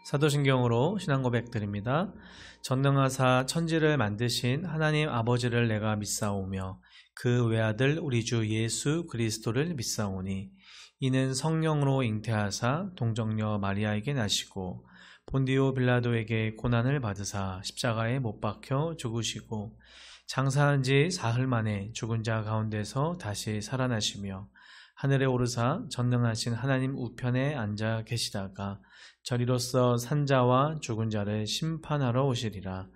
사도신경으로 신앙 고백드립니다. 전능하사 천지를 만드신 하나님 아버지를 내가 믿사오며 그 외아들 우리 주 예수 그리스도를 믿사오니 이는 성령으로 잉태하사 동정녀 마리아에게 나시고 본디오 빌라도에게 고난을 받으사 십자가에 못 박혀 죽으시고 장사한 지 사흘 만에 죽은 자 가운데서 다시 살아나시며 하늘에 오르사 전능하신 하나님 우편에 앉아 계시다가 저리로서 산자와 죽은 자를 심판하러 오시리라.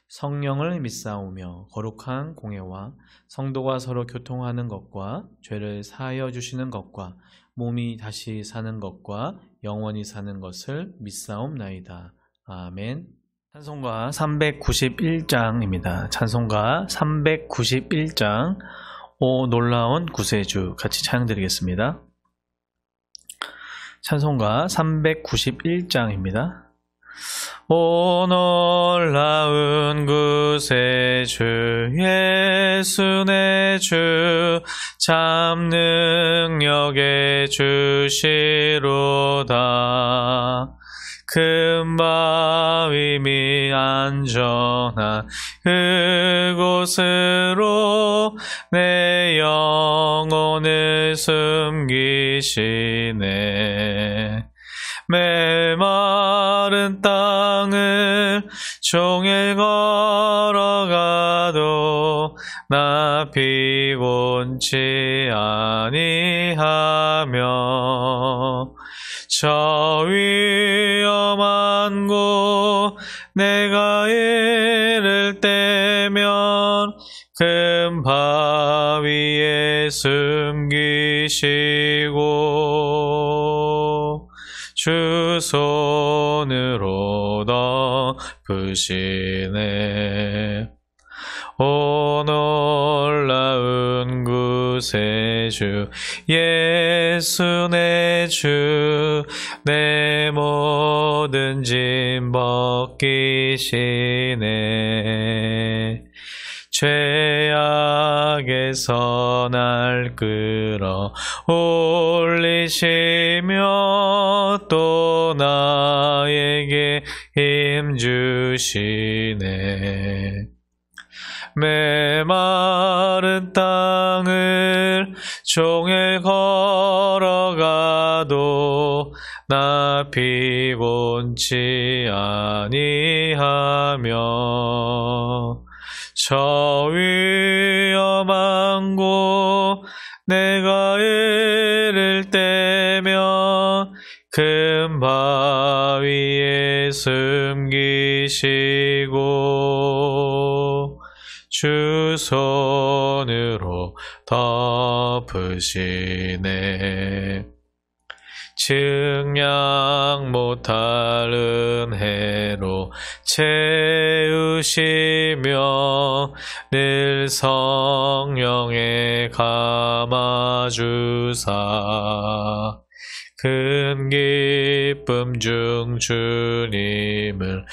성령을 믿사오며 거룩한 공예와 성도가 서로 교통하는 것과 죄를 사하여 주시는 것과 몸이 다시 사는 것과 영원히 사는 것을 믿사옵나이다. 아멘. 찬송가 391장입니다. 찬송가 391장 오 놀라운 구세주 같이 찬양드리겠습니다. 찬송가 391장입니다. 오 놀라운 구세주 예수 내 주 참 능력의 주시로다. 금바위 및 안전한 그곳으로 내 영혼을 숨기시네. 메마른 땅을 종일 걸어가도 나 피곤치 아니하며 저 위험한 곳 내가 이를 때면 큰 바위에 숨기시고 주 손으로 덮으시네. 오 놀라운 구세주 예수 내 주 내 모든 짐 벗기시네. 죄악에서 날 끌어 올리시며 또 나에게 힘 주시네. 메마른 땅을 종일 걸어가도 나 피곤치 아니하며 저 위험한 곳 내가 이를 때면 큰 바위에 숨기시고 주 손으로 덮으시네. 증량 못할 은혜로 채우시며 늘 성령에 감아주사 큰 기쁨 중 주님을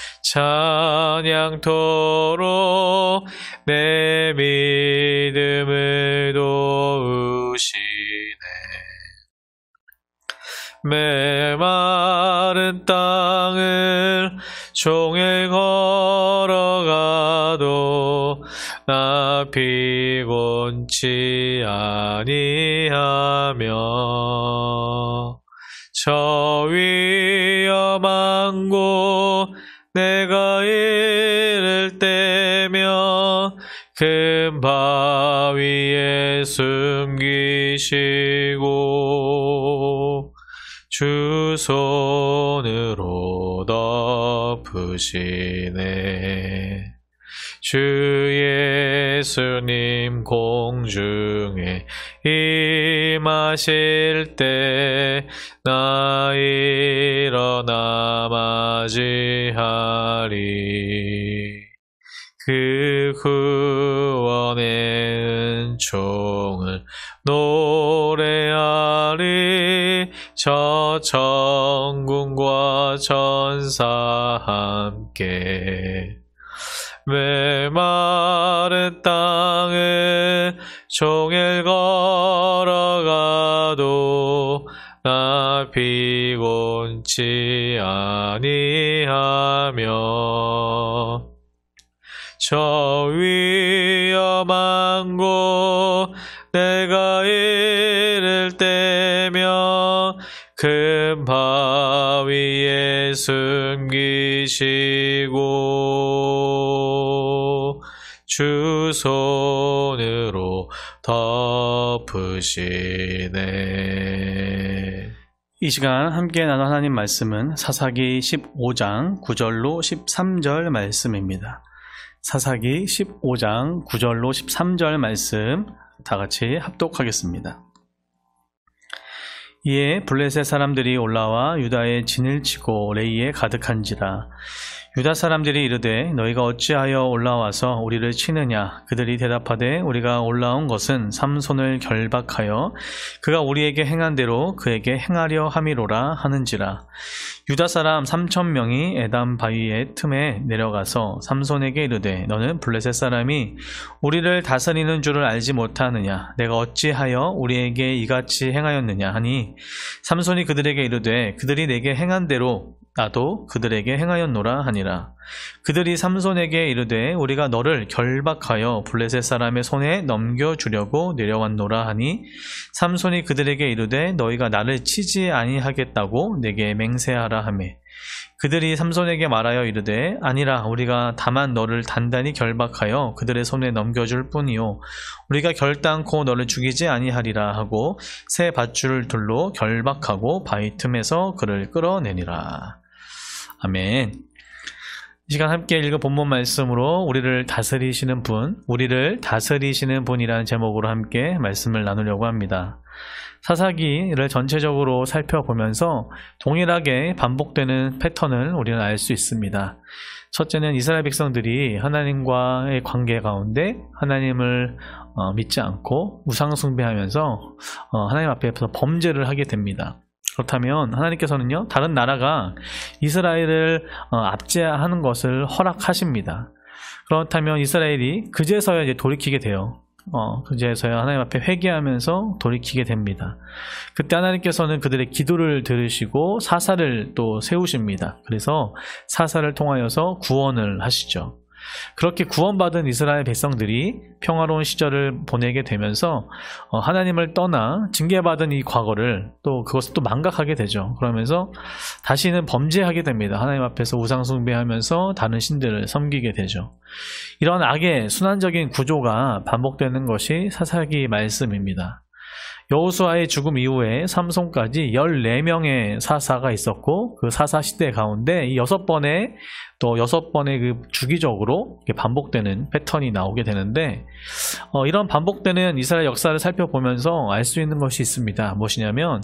찬양토록 내 믿음을 도우시네. 메마른 땅을 종일 걸어가도 나 피곤치 아니하며 저 위험한 곳 내가 이를 때면 큰 바위에 숨기시고 주 손으로 덮으시네. 주 예수님 공중에 임하실 때 나 일어나 맞이하리. 그 구원의 은총을 노래하리. 저 천군과 천사 함께 메마른 땅을 종일 걸어가도 나 피곤치 아니하며 저 위험한 곳 내가 이를 때면 큰 바위에 숨기시고 주 손으로 덮으시네. 이 시간 함께 나눈 하나님 말씀은 사사기 15장 9절로 13절 말씀입니다. 사사기 15장 9절로 13절 말씀 다 같이 합독하겠습니다. 이에 블레셋 사람들이 올라와 유다의 진을 치고 레이에 가득한지라. 유다 사람들이 이르되 너희가 어찌하여 올라와서 우리를 치느냐. 그들이 대답하되 우리가 올라온 것은 삼손을 결박하여 그가 우리에게 행한 대로 그에게 행하려 함이로라 하는지라. 유다 사람 3,000명이 에담 바위의 틈에 내려가서 삼손에게 이르되 너는 블레셋 사람이 우리를 다스리는 줄을 알지 못하느냐. 내가 어찌하여 우리에게 이같이 행하였느냐 하니 삼손이 그들에게 이르되 그들이 내게 행한 대로 나도 그들에게 행하였노라 하니라. 그들이 삼손에게 이르되 우리가 너를 결박하여 블레셋 사람의 손에 넘겨주려고 내려왔노라 하니 삼손이 그들에게 이르되 너희가 나를 치지 아니하겠다고 내게 맹세하라 하매 그들이 삼손에게 말하여 이르되 아니라 우리가 다만 너를 단단히 결박하여 그들의 손에 넘겨줄 뿐이요 우리가 결단코 너를 죽이지 아니하리라 하고 새 밧줄을 둘로 결박하고 바위 틈에서 그를 끌어내니라. 아멘. 이 시간 함께 읽은 본문 말씀으로 우리를 다스리시는 분이라는 제목으로 함께 말씀을 나누려고 합니다. 사사기를 전체적으로 살펴보면서 동일하게 반복되는 패턴을 우리는 알 수 있습니다. 첫째는 이스라엘 백성들이 하나님과의 관계 가운데 하나님을 믿지 않고 우상 숭배하면서 하나님 앞에서 범죄를 하게 됩니다. 그렇다면 하나님께서는요, 다른 나라가 이스라엘을 압제하는 것을 허락하십니다. 그렇다면 이스라엘이 그제서야 이제 돌이키게 돼요. 그제서야 하나님 앞에 회개하면서 돌이키게 됩니다. 그때 하나님께서는 그들의 기도를 들으시고 사사를 또 세우십니다. 그래서 사사를 통하여서 구원을 하시죠. 그렇게 구원받은 이스라엘 백성들이 평화로운 시절을 보내게 되면서 하나님을 떠나 징계받은 이 과거를 또 그것을 또 망각하게 되죠. 그러면서 다시는 범죄하게 됩니다. 하나님 앞에서 우상 숭배하면서 다른 신들을 섬기게 되죠. 이런 악의 순환적인 구조가 반복되는 것이 사사기 말씀입니다. 여호수아의 죽음 이후에 삼손까지 14명의 사사가 있었고 그 사사 시대 가운데 이 6번의 그 주기적으로 반복되는 패턴이 나오게 되는데 이런 반복되는 이스라엘 역사를 살펴보면서 알 수 있는 것이 있습니다. 무엇이냐면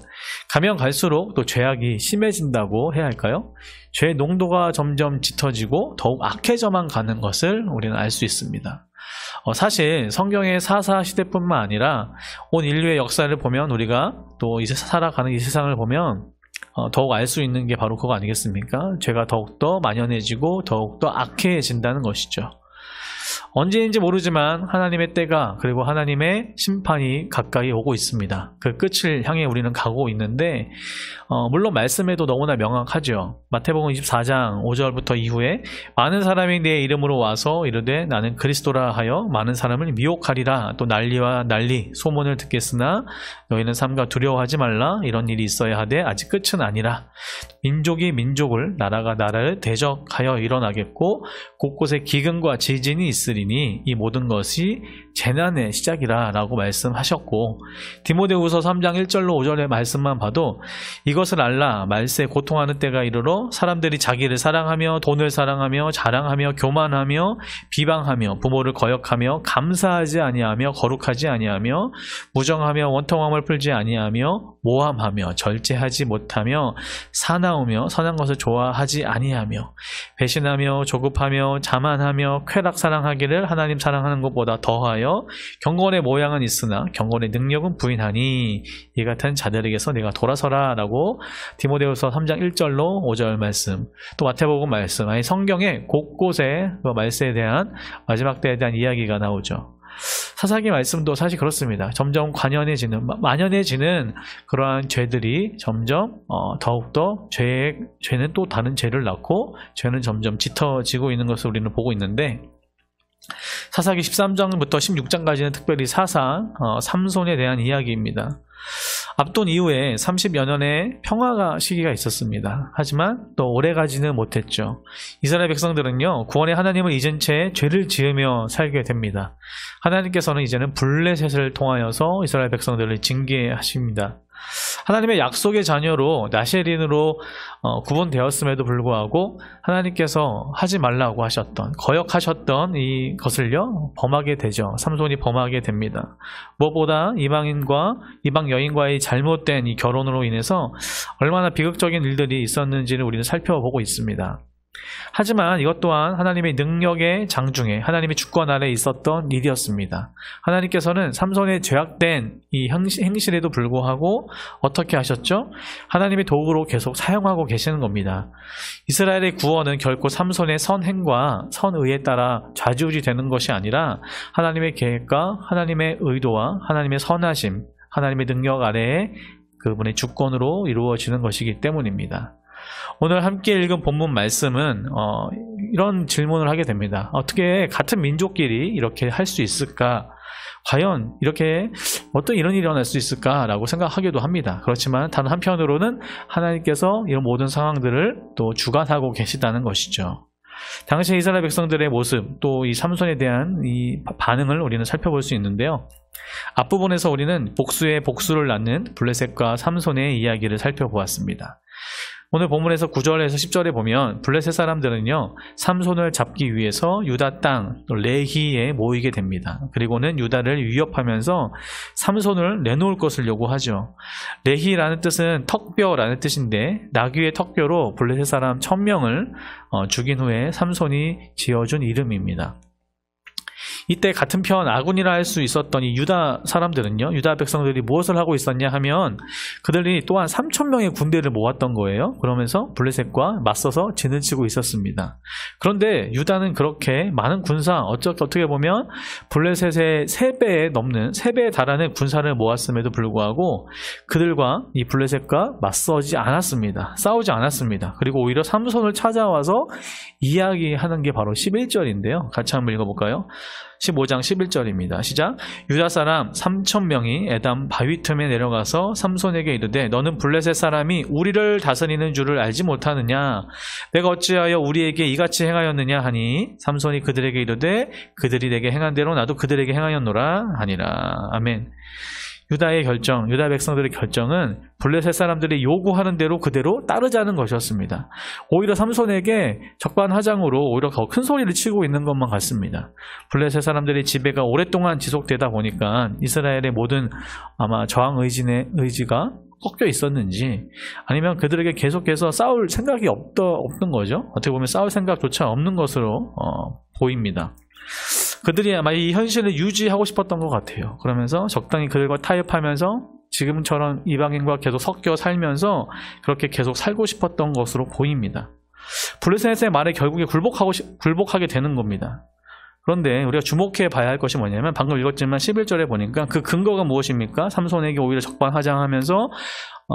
가면 갈수록 또 죄악이 심해진다고 해야 할까요? 죄의 농도가 점점 짙어지고 더욱 악해져만 가는 것을 우리는 알 수 있습니다. 사실 성경의 사사 시대뿐만 아니라 온 인류의 역사를 보면 우리가 또 이제 살아가는 이 세상을 보면 더욱 알 수 있는 게 바로 그거 아니겠습니까? 죄가 더욱더 만연해지고 더욱더 악해진다는 것이죠. 언제인지 모르지만 하나님의 때가 그리고 하나님의 심판이 가까이 오고 있습니다. 그 끝을 향해 우리는 가고 있는데 물론 말씀에도 너무나 명확하죠. 마태복음 24장 5절부터 이후에 많은 사람이 내 이름으로 와서 이르되 나는 그리스도라 하여 많은 사람을 미혹하리라. 또 난리와 난리 소문을 듣겠으나 너희는 삼가 두려워하지 말라. 이런 일이 있어야 하되 아직 끝은 아니라 민족이 민족을 나라가 나라를 대적하여 일어나겠고 곳곳에 기근과 지진이 있으리니 이 모든 것이 재난의 시작이라 라고 말씀하셨고 디모데후서 3장 1절로 5절의 말씀만 봐도 이것을 알라 말세에 고통하는 때가 이르러 사람들이 자기를 사랑하며 돈을 사랑하며 자랑하며 교만하며 비방하며 부모를 거역하며 감사하지 아니하며 거룩하지 아니하며 무정하며 원통함을 풀지 아니하며 모함하며 절제하지 못하며 사나우며 선한 것을 좋아하지 아니하며 배신하며 조급하며 자만하며 쾌락 사랑하기를 하나님 사랑하는 것보다 더하여 경건의 모양은 있으나 경건의 능력은 부인하니 이 같은 자들에게서 내가 돌아서라 라고 디모데후서 3장 1절로 5절 말씀 또 마태복음 말씀 아니 성경의 곳곳에 그 말세에 대한 마지막 때에 대한 이야기가 나오죠. 사사기 말씀도 사실 그렇습니다. 점점 만연해지는 그러한 죄들이 점점 더욱더 죄는 또 다른 죄를 낳고 죄는 점점 짙어지고 있는 것을 우리는 보고 있는데, 사사기 13장부터 16장까지는 특별히 사상 삼손에 대한 이야기입니다. 압돈 이후에 30여 년의 평화가 시기가 있었습니다. 하지만 또 오래가지는 못했죠. 이스라엘 백성들은요, 구원의 하나님을 잊은 채 죄를 지으며 살게 됩니다. 하나님께서는 이제는 블레셋을 통하여서 이스라엘 백성들을 징계하십니다. 하나님의 약속의 자녀로 나세린으로 구분되었음에도 불구하고 하나님께서 하지 말라고 하셨던, 거역하셨던 이것을요 범하게 되죠. 삼손이 범하게 됩니다. 무엇보다 이방 여인과의 잘못된 이 결혼으로 인해서 얼마나 비극적인 일들이 있었는지를 우리는 살펴보고 있습니다. 하지만 이것 또한 하나님의 능력의 장중에 하나님의 주권 아래 있었던 일이었습니다. 하나님께서는 삼손의 죄악된 이 행실에도 불구하고 어떻게 하셨죠? 하나님의 도구로 계속 사용하고 계시는 겁니다. 이스라엘의 구원은 결코 삼손의 선행과 선의에 따라 좌지우지 되는 것이 아니라 하나님의 계획과 하나님의 의도와 하나님의 선하심, 하나님의 능력 아래에 그분의 주권으로 이루어지는 것이기 때문입니다. 오늘 함께 읽은 본문 말씀은 이런 질문을 하게 됩니다. 어떻게 같은 민족끼리 이렇게 할 수 있을까? 과연 이렇게 어떤 이런 일이 일어날 수 있을까라고 생각하기도 합니다. 그렇지만 다른 한편으로는 하나님께서 이런 모든 상황들을 또 주관하고 계시다는 것이죠. 당시 이스라엘 백성들의 모습, 또 이 삼손에 대한 이 반응을 우리는 살펴볼 수 있는데요. 앞부분에서 우리는 복수의 복수를 낳는 블레셋과 삼손의 이야기를 살펴보았습니다. 오늘 본문에서 9절에서 10절에 보면 블레셋 사람들은요, 삼손을 잡기 위해서 유다 땅 레히에 모이게 됩니다. 그리고는 유다를 위협하면서 삼손을 내놓을 것을 요구하죠. 레히라는 뜻은 턱뼈라는 뜻인데, 나귀의 턱뼈로 블레셋 사람 1000명을 죽인 후에 삼손이 지어준 이름입니다. 이때 같은 편 아군이라 할 수 있었던 이 유다 사람들은요, 유다 백성들이 무엇을 하고 있었냐 하면 그들이 또한 3000명의 군대를 모았던 거예요. 그러면서 블레셋과 맞서서 진을 치고 있었습니다. 그런데 유다는 그렇게 많은 군사, 어떻게 보면 블레셋의 3배에 달하는 군사를 모았음에도 불구하고 그들과 이 블레셋과 맞서지 않았습니다. 싸우지 않았습니다. 그리고 오히려 삼손을 찾아와서 이야기하는 게 바로 11절인데요. 같이 한번 읽어볼까요? 15장 11절입니다. 시작. 유다 사람 3000명이 에담 바위 틈에 내려가서 삼손에게 이르되 너는 블레셋 사람이 우리를 다스리는 줄을 알지 못하느냐? 내가 어찌하여 우리에게 이같이 행하였느냐 하니 삼손이 그들에게 이르되 그들이 내게 행한 대로 나도 그들에게 행하였노라 하니라. 아멘. 유다의 결정, 유다 백성들의 결정은 블레셋 사람들이 요구하는 대로 그대로 따르자는 것이었습니다. 오히려 삼손에게 적반하장으로 오히려 더 큰 소리를 치고 있는 것만 같습니다. 블레셋 사람들의 지배가 오랫동안 지속되다 보니까 이스라엘의 모든 아마 저항 의지가 꺾여 있었는지, 아니면 그들에게 계속해서 싸울 생각이 없던 거죠. 어떻게 보면 싸울 생각조차 없는 것으로 보입니다. 그들이 아마 이 현실을 유지하고 싶었던 것 같아요. 그러면서 적당히 그들과 타협하면서 지금처럼 이방인과 계속 섞여 살면서 그렇게 계속 살고 싶었던 것으로 보입니다. 블레셋의 말에 결국에 굴복하게 되는 겁니다. 그런데 우리가 주목해 봐야 할 것이 뭐냐면, 방금 읽었지만 11절에 보니까 그 근거가 무엇입니까? 삼손에게 오히려 적반하장하면서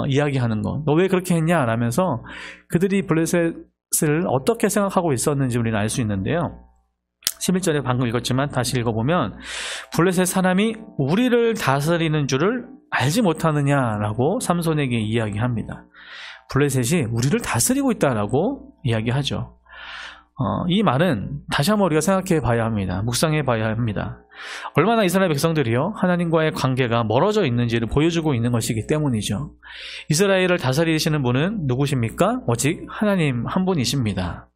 이야기하는 거. 너 왜 그렇게 했냐? 라면서 그들이 블레셋을 어떻게 생각하고 있었는지 우리는 알 수 있는데요. 11절에 방금 읽었지만 다시 읽어보면 블레셋 사람이 우리를 다스리는 줄을 알지 못하느냐라고 삼손에게 이야기합니다. 블레셋이 우리를 다스리고 있다라고 이야기하죠. 이 말은 다시 한번 우리가 생각해 봐야 합니다. 묵상해 봐야 합니다. 얼마나 이스라엘 백성들이요, 하나님과의 관계가 멀어져 있는지를 보여주고 있는 것이기 때문이죠. 이스라엘을 다스리시는 분은 누구십니까? 오직 하나님 한 분이십니다.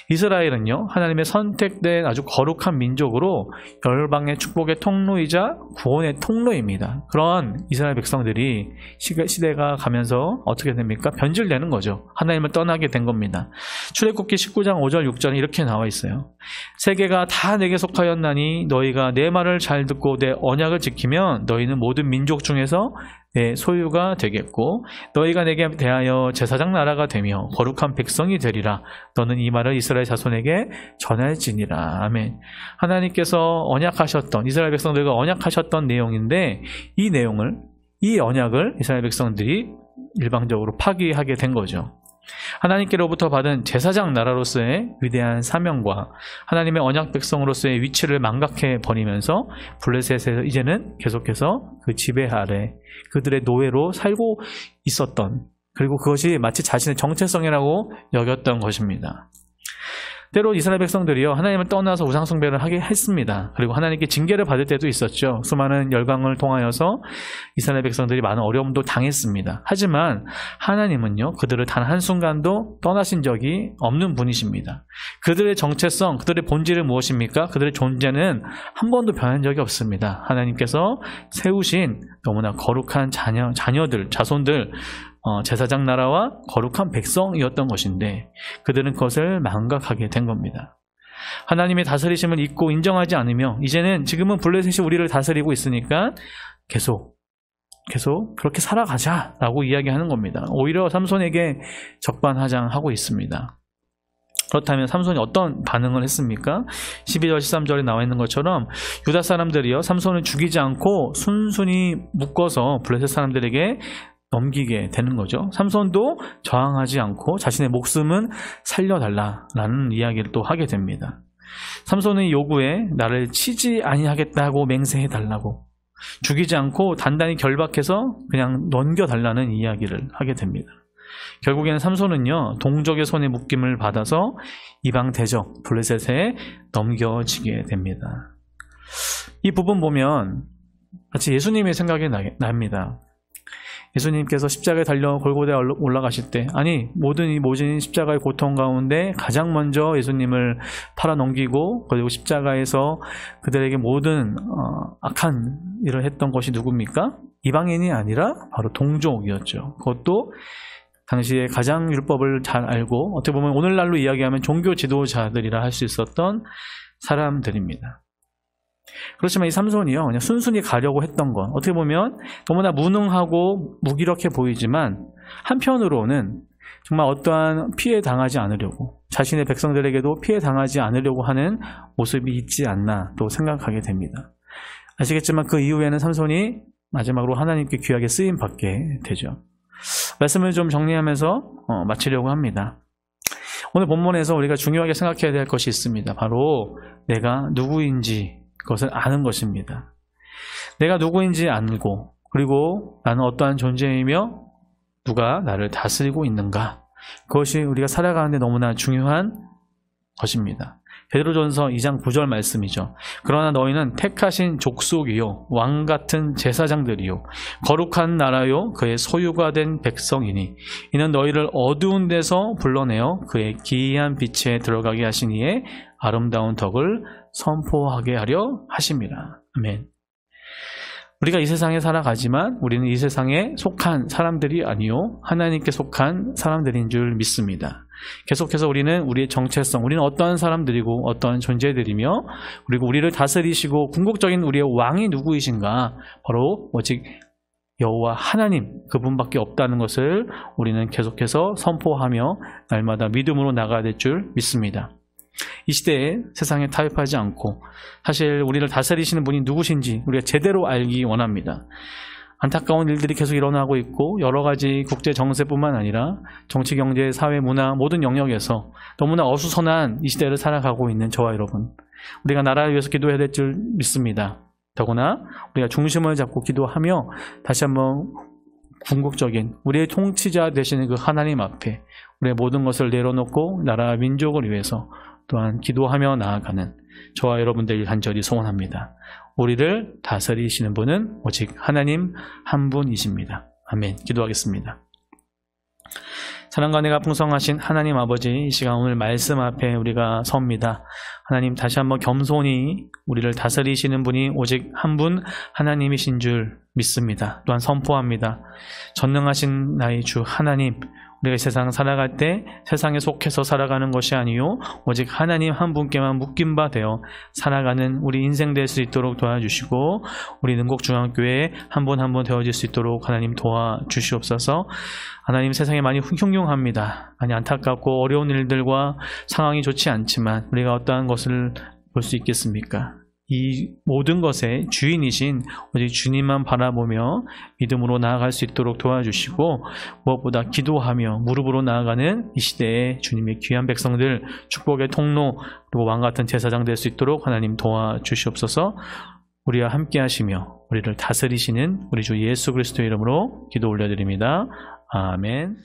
이스라엘은요, 하나님의 선택된 아주 거룩한 민족으로 열방의 축복의 통로이자 구원의 통로입니다. 그런 이스라엘 백성들이 시대가 가면서 어떻게 됩니까? 변질되는 거죠. 하나님을 떠나게 된 겁니다. 출애굽기 19장 5절 6절에 이렇게 나와 있어요. 세계가 다 내게 속하였나니 너희가 내 말을 잘 듣고 내 언약을 지키면 너희는 모든 민족 중에서 내 소유가 되겠고 너희가 내게 대하여 제사장 나라가 되며 거룩한 백성이 되리라. 너는 이 말을 이스라엘 자손에게 전할지니라. 아멘. 하나님께서 언약하셨던 이스라엘 백성들과 언약하셨던 내용인데 이 언약을 이스라엘 백성들이 일방적으로 파기하게 된 거죠. 하나님께로부터 받은 제사장 나라로서의 위대한 사명과 하나님의 언약 백성으로서의 위치를 망각해 버리면서 블레셋에서 이제는 계속해서 그 지배 아래 그들의 노예로 살고 있었던, 그리고 그것이 마치 자신의 정체성이라고 여겼던 것입니다. 때로 이스라엘 백성들이요 하나님을 떠나서 우상 숭배를 하게 했습니다. 그리고 하나님께 징계를 받을 때도 있었죠. 수많은 열강을 통하여서 이스라엘 백성들이 많은 어려움도 당했습니다. 하지만 하나님은요 그들을 단 한순간도 떠나신 적이 없는 분이십니다. 그들의 정체성, 그들의 본질은 무엇입니까? 그들의 존재는 한 번도 변한 적이 없습니다. 하나님께서 세우신 너무나 거룩한 자손들, 제사장 나라와 거룩한 백성이었던 것인데 그들은 그것을 망각하게 된 겁니다. 하나님의 다스리심을 잊고 인정하지 않으며 지금은 블레셋이 우리를 다스리고 있으니까 계속 그렇게 살아가자라고 이야기하는 겁니다. 오히려 삼손에게 적반하장하고 있습니다. 그렇다면 삼손이 어떤 반응을 했습니까? 12절 13절에 나와 있는 것처럼 유다 사람들이요 삼손을 죽이지 않고 순순히 묶어서 블레셋 사람들에게 넘기게 되는 거죠. 삼손도 저항하지 않고 자신의 목숨은 살려달라라는 이야기를 또 하게 됩니다. 삼손의 요구에 나를 치지 아니하겠다고 맹세해달라고, 죽이지 않고 단단히 결박해서 그냥 넘겨달라는 이야기를 하게 됩니다. 결국에는 삼손은요 동족의 손에 묶임을 받아서 이방 대적 블레셋에 넘겨지게 됩니다. 이 부분 보면 마치 예수님의 생각이 납니다. 예수님께서 십자가에 달려 골고다에 올라가실 때, 모진 십자가의 고통 가운데 가장 먼저 예수님을 팔아넘기고 그리고 십자가에서 그들에게 모든 악한 일을 했던 것이 누굽니까? 이방인이 아니라 바로 동족이었죠. 그것도 당시에 가장 율법을 잘 알고 어떻게 보면 오늘날로 이야기하면 종교 지도자들이라 할 수 있었던 사람들입니다. 그렇지만 이 삼손이요 그냥 순순히 가려고 했던 건 어떻게 보면 너무나 무능하고 무기력해 보이지만 한편으로는 정말 어떠한 피해 당하지 않으려고, 자신의 백성들에게도 피해 당하지 않으려고 하는 모습이 있지 않나 또 생각하게 됩니다. 아시겠지만 그 이후에는 삼손이 마지막으로 하나님께 귀하게 쓰임 받게 되죠. 말씀을 좀 정리하면서 마치려고 합니다. 오늘 본문에서 우리가 중요하게 생각해야 될 것이 있습니다. 바로 내가 누구인지 그것을 아는 것입니다. 내가 누구인지 알고, 그리고 나는 어떠한 존재이며 누가 나를 다스리고 있는가, 그것이 우리가 살아가는데 너무나 중요한 것입니다. 베드로전서 2장 9절 말씀이죠. 그러나 너희는 택하신 족속이요 왕같은 제사장들이요 거룩한 나라요 그의 소유가 된 백성이니 이는 너희를 어두운 데서 불러내어 그의 기이한 빛에 들어가게 하신 이의 아름다운 덕을 선포하게 하려 하심이라. 아멘. 우리가 이 세상에 살아가지만 우리는 이 세상에 속한 사람들이 아니요 하나님께 속한 사람들인 줄 믿습니다. 계속해서 우리는 우리의 정체성, 우리는 어떠한 사람들이고 어떠한 존재들이며, 그리고 우리를 다스리시고 궁극적인 우리의 왕이 누구이신가, 바로 오직 여호와 하나님 그분밖에 없다는 것을 우리는 계속해서 선포하며 날마다 믿음으로 나가야 될 줄 믿습니다. 이 시대에 세상에 타협하지 않고 사실 우리를 다스리시는 분이 누구신지 우리가 제대로 알기 원합니다. 안타까운 일들이 계속 일어나고 있고 여러 가지 국제 정세뿐만 아니라 정치, 경제, 사회, 문화 모든 영역에서 너무나 어수선한 이 시대를 살아가고 있는 저와 여러분, 우리가 나라를 위해서 기도해야 될 줄 믿습니다. 더구나 우리가 중심을 잡고 기도하며 다시 한번 궁극적인 우리의 통치자 되시는 그 하나님 앞에 우리의 모든 것을 내려놓고 나라 민족을 위해서 또한 기도하며 나아가는 저와 여러분들 간절히 소원합니다. 우리를 다스리시는 분은 오직 하나님 한 분이십니다. 아멘. 기도하겠습니다. 사랑과 은혜가 풍성하신 하나님 아버지, 이 시간 오늘 말씀 앞에 우리가 섭니다. 하나님, 다시 한번 겸손히 우리를 다스리시는 분이 오직 한 분 하나님이신 줄 믿습니다. 또한 선포합니다. 전능하신 나의 주 하나님, 우리가 이 세상 살아갈 때 세상에 속해서 살아가는 것이 아니요 오직 하나님 한 분께만 묶인 바 되어 살아가는 우리 인생 될 수 있도록 도와주시고, 우리 능곡중앙교회 한 분 한 분 되어질 수 있도록 하나님 도와주시옵소서. 하나님, 세상이 많이 흉흉합니다. 많이 안타깝고 어려운 일들과 상황이 좋지 않지만 우리가 어떠한 것을 볼 수 있겠습니까? 이 모든 것의 주인이신 오직 주님만 바라보며 믿음으로 나아갈 수 있도록 도와주시고, 무엇보다 기도하며 무릎으로 나아가는 이 시대에 주님의 귀한 백성들, 축복의 통로, 그리고 왕같은 제사장 될 수 있도록 하나님 도와주시옵소서. 우리와 함께 하시며 우리를 다스리시는 우리 주 예수 그리스도의 이름으로 기도 올려드립니다. 아멘.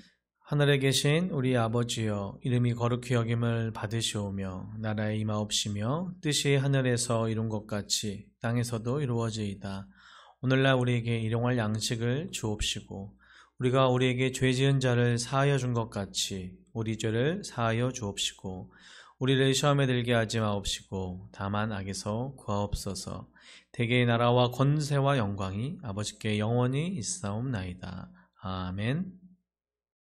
하늘에 계신 우리 아버지여, 이름이 거룩히 여김을 받으시오며 나라의 임하옵시며 뜻이 하늘에서 이룬 것 같이 땅에서도 이루어지이다. 오늘날 우리에게 일용할 양식을 주옵시고, 우리가 우리에게 죄 지은 자를 사하여 준 것 같이 우리 죄를 사하여 주옵시고, 우리를 시험에 들게 하지 마옵시고 다만 악에서 구하옵소서. 대개의 나라와 권세와 영광이 아버지께 영원히 있사옵나이다. 아멘.